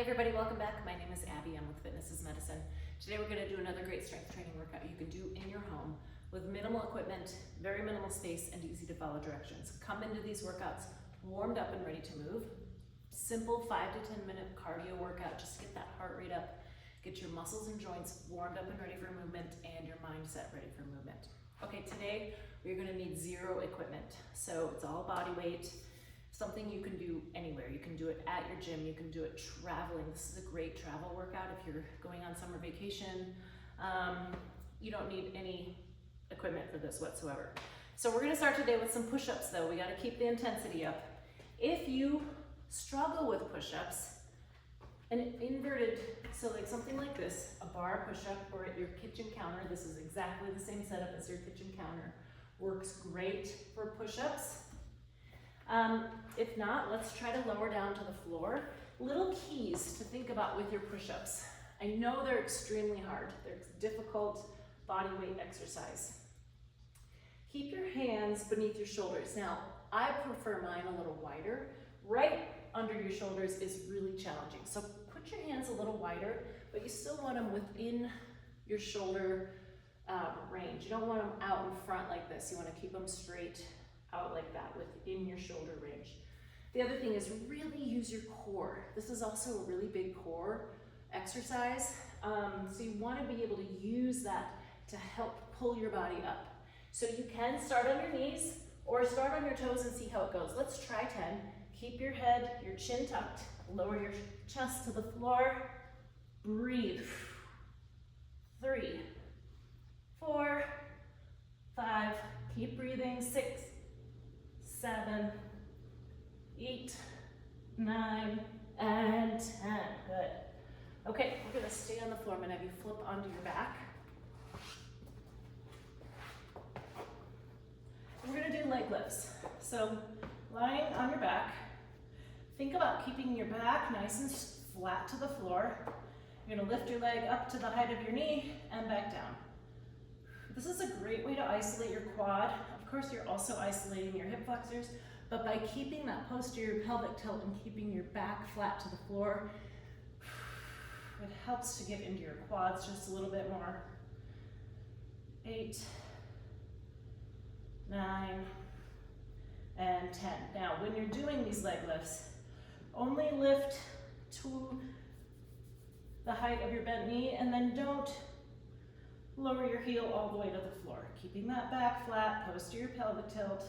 everybody, welcome back. My name is Abby, I'm with Fitness is Medicine. Today we're going to do another great strength training workout you can do in your home with minimal equipment, very minimal space, and easy to follow directions. Come into these workouts warmed up and ready to move. Simple 5 to 10 minute cardio workout, just to get that heart rate up, get your muscles and joints warmed up and ready for movement, and your mindset ready for movement. Okay, today we're going to need zero equipment, so it's all body weight. Something you can do anywhere. You can do it at your gym, you can do it traveling. This is a great travel workout if you're going on summer vacation. You don't need any equipment for this whatsoever. So we're gonna start today with some push-ups though. We gotta keep the intensity up. If you struggle with push-ups, an inverted, so like something like this, a bar push-up or at your kitchen counter, this is exactly the same setup as your kitchen counter, works great for push-ups. If not, let's try to lower down to the floor. Little keys to think about with your push-ups. I know they're extremely hard. They're difficult body weight exercise. Keep your hands beneath your shoulders. Now, I prefer mine a little wider. Right under your shoulders is really challenging. So put your hands a little wider, but you still want them within your shoulder range. You don't want them out in front like this. You want to keep them straight out like that within your shoulder range. The other thing is really use your core. This is also a really big core exercise. So you want to be able to use that to help pull your body up. So you can start on your knees or start on your toes and see how it goes. Let's try 10. Keep your head, your chin tucked, lower your chest to the floor. Breathe. 3, 4, 5, keep breathing. 6, 7, 8, 9, and 10. Good. Okay, we're gonna stay on the floor. I'm gonna have you flip onto your back. We're gonna do leg lifts. So lying on your back, think about keeping your back nice and flat to the floor. You're gonna lift your leg up to the height of your knee and back down. This is a great way to isolate your quad. Of course, you're also isolating your hip flexors, but by keeping that posterior pelvic tilt and keeping your back flat to the floor, it helps to get into your quads just a little bit more. 8, 9, and 10. Now, when you're doing these leg lifts, only lift to the height of your bent knee and then don't lower your heel all the way to the floor. Keeping that back flat, posterior pelvic tilt.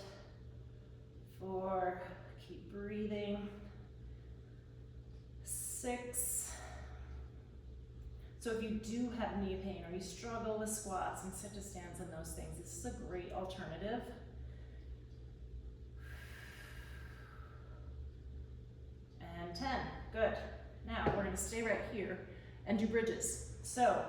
4, keep breathing. 6. So if you do have knee pain or you struggle with squats and sit to stands and those things, this is a great alternative. And 10, good. Now we're gonna stay right here and do bridges. So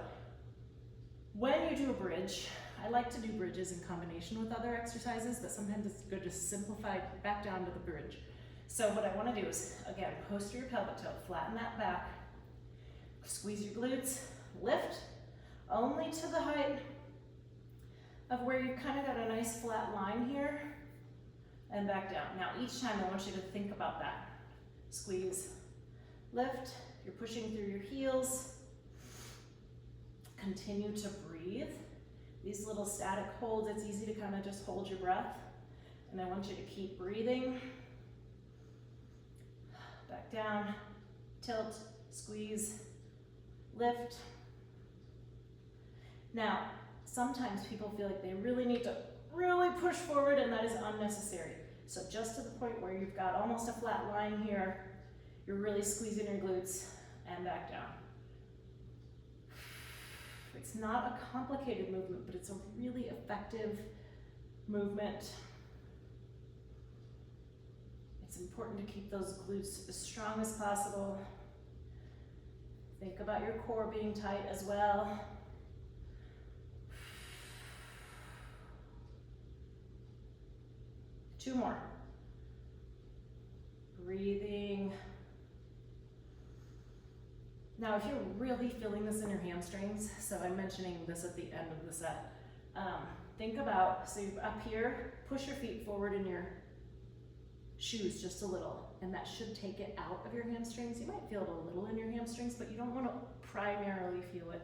when you do a bridge, I like to do bridges in combination with other exercises, but sometimes it's good to simplify back down to the bridge. So what I want to do is, again, posterior pelvic tilt, flatten that back, squeeze your glutes, lift only to the height of where you've kind of got a nice flat line here, and back down. Now each time I want you to think about that. Squeeze, lift, you're pushing through your heels, continue to breathe. These little static holds, it's easy to kind of just hold your breath. And I want you to keep breathing. Back down, tilt, squeeze, lift. Now, sometimes people feel like they really need to really push forward and that is unnecessary. So just to the point where you've got almost a flat line here, you're really squeezing your glutes and back down. It's not a complicated movement, but it's a really effective movement. It's important to keep those glutes as strong as possible. Think about your core being tight as well. Two more. Breathing. Now, if you're really feeling this in your hamstrings, so I'm mentioning this at the end of the set, think about, so you're up here, push your feet forward in your shoes just a little, and that should take it out of your hamstrings. You might feel it a little in your hamstrings, but you don't want to primarily feel it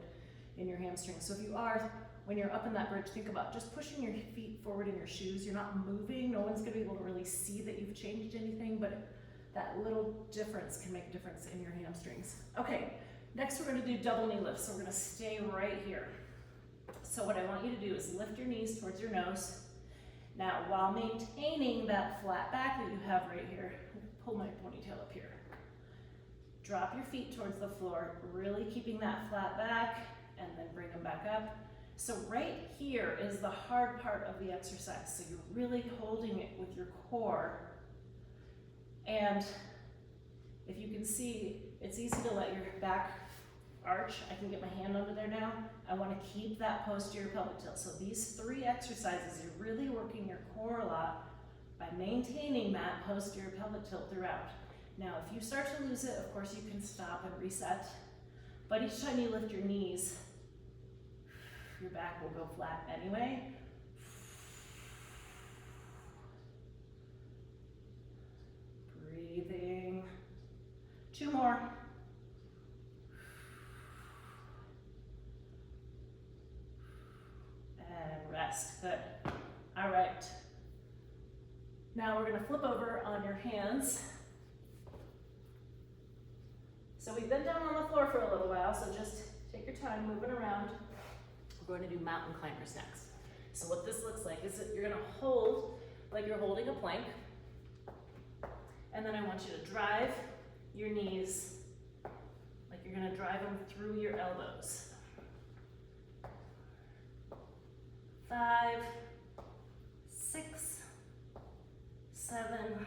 in your hamstrings. So if you are, when you're up in that bridge, think about just pushing your feet forward in your shoes. You're not moving. No one's going to be able to really see that you've changed anything, but that little difference can make a difference in your hamstrings. Okay, next we're going to do double knee lifts. So we're going to stay right here. So what I want you to do is lift your knees towards your nose. Now, while maintaining that flat back that you have right here, pull my ponytail up here. Drop your feet towards the floor, really keeping that flat back, and then bring them back up. So right here is the hard part of the exercise. So you're really holding it with your core. And if you can see, it's easy to let your back arch. I can get my hand under there now. I want to keep that posterior pelvic tilt. So these 3 exercises, you're really working your core a lot by maintaining that posterior pelvic tilt throughout. Now, if you start to lose it, of course you can stop and reset. But each time you lift your knees, your back will go flat anyway. Breathing. 2 more. And rest. Good. All right. Now we're going to flip over on your hands. So we've been down on the floor for a little while, so just take your time moving around. We're going to do mountain climbers next. So what this looks like is that you're going to hold like you're holding a plank. And then I want you to drive your knees like you're going to drive them through your elbows. 5, 6, 7,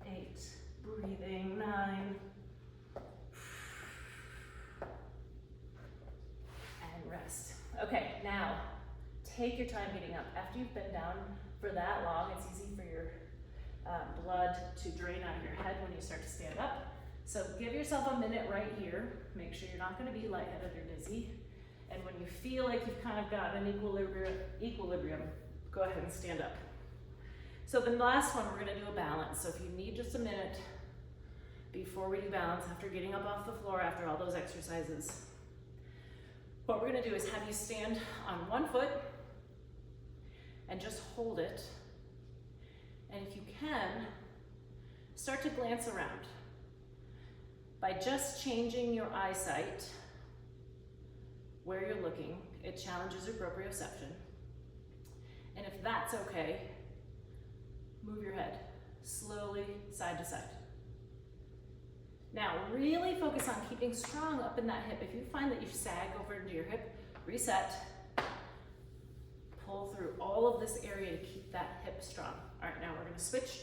8, breathing, 9, and rest. Okay, now take your time getting up. After you've been down for that long, it's easy for your blood to drain out of your head when you start to stand up. So give yourself a minute right here. Make sure you're not going to be lightheaded or dizzy. And when you feel like you've kind of got an equilibrium, go ahead and stand up. So the last one, we're going to do a balance. So if you need just a minute before we do balance, after getting up off the floor, after all those exercises, what we're going to do is have you stand on one foot and just hold it. And if you can, start to glance around. By just changing your eyesight, where you're looking, it challenges your proprioception. And if that's okay, move your head slowly side to side. Now, really focus on keeping strong up in that hip. If you find that you sag over into your hip, reset. Pull through all of this area to keep that hip strong. All right, now we're gonna switch.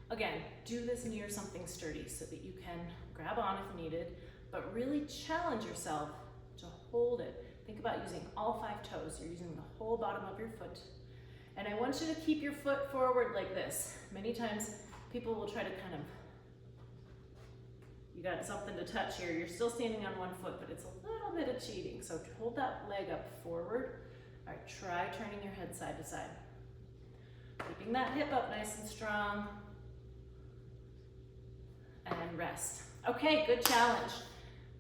Again, do this near something sturdy so that you can grab on if needed, but really challenge yourself to hold it. Think about using all 5 toes. You're using the whole bottom of your foot. And I want you to keep your foot forward like this. Many times people will try to kind of, you got something to touch here. You're still standing on one foot, but it's a little bit of cheating. So hold that leg up forward. All right, try turning your head side to side. Keeping that hip up nice and strong. And rest. Okay, good challenge.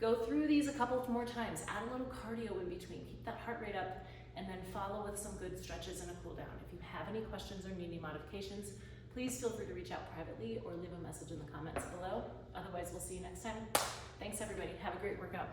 Go through these a couple more times. Add a little cardio in between. Keep that heart rate up, and then follow with some good stretches and a cool down. If you have any questions or need any modifications, please feel free to reach out privately or leave a message in the comments below. Otherwise, we'll see you next time. Thanks, everybody. Have a great workout.